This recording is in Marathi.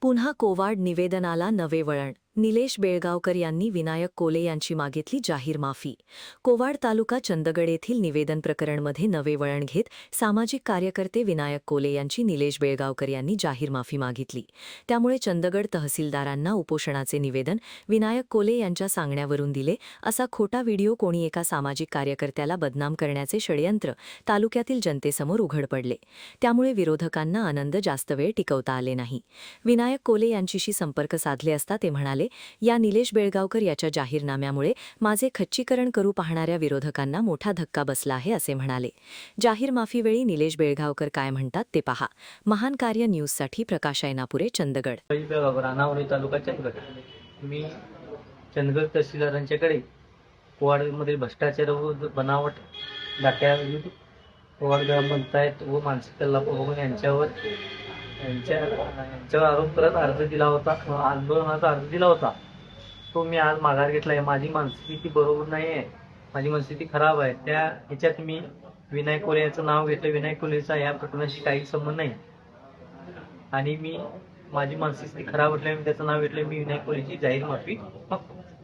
पुन्हा कोवाड निवेदनाला नवे वळण. निलेश बेळगावकर यांनी विनायक कोले यांची मागितली जाहीर माफी. कोवाड तालुका चंदगड येथील निवेदन प्रकरणमध्ये नवे वळण घेत सामाजिक कार्यकर्ते विनायक कोले यांची निलेश बेळगावकर यांनी जाहीर माफी मागितली. त्यामुळे चंदगड तहसीलदारांना उपोषणाचे निवेदन विनायक कोले यांच्या सांगण्यावरून दिले असा खोटा व्हिडिओ कोणी एका सामाजिक कार्यकर्त्याला बदनाम करण्याचे षडयंत्र तालुक्यातील जनतेसमोर उघड पडले. त्यामुळे विरोधकांना आनंद जास्त वेळ टिकवता आले नाही. विनायक कोले यांच्याशी संपर्क साधले असता ते म्हणाले, या निलेश बेळगावकर याच्या जाहीरनाम्यामुळे माझे खच्चीकरण करू पाहणाऱ्या विरोधकांना मोठा धक्का बसला आहे असे म्हणाले. जाहीर माफीवेळी निलेश बेळगावकर काय म्हणतात ते पहा. महान कार्य न्यूजसाठी प्रकाश ऐनापुरे, चंदगड. रानावली तालुका चंदगड. मी चंदगड तहसीलदारांच्याकडे कोवाडमध्ये भ्रष्टाचार व बनावट डाक्या कोवाड ग्रामपंचायत व मानसिक कल्लाप यांच्यावर आरोप करत अर्ज दिला होता, आंदोलनाचा अर्ज दिला होता. तो मी आज माघार घेतला आहे. माझी मानसिकस्थिती बरोबर नाही आहे, माझी मनस्थिती खराब आहे. त्या ह्याच्यात मी विनायक कोले याचं नाव घेतलं. विनायक कोलेचा या प्रकरणाशी काही संबंध नाही आणि माझी मानसिक स्थिती खराब असल्याने त्याचं नाव घेतलं. मी विनायक कोलेची जाहीर माफी मागतो.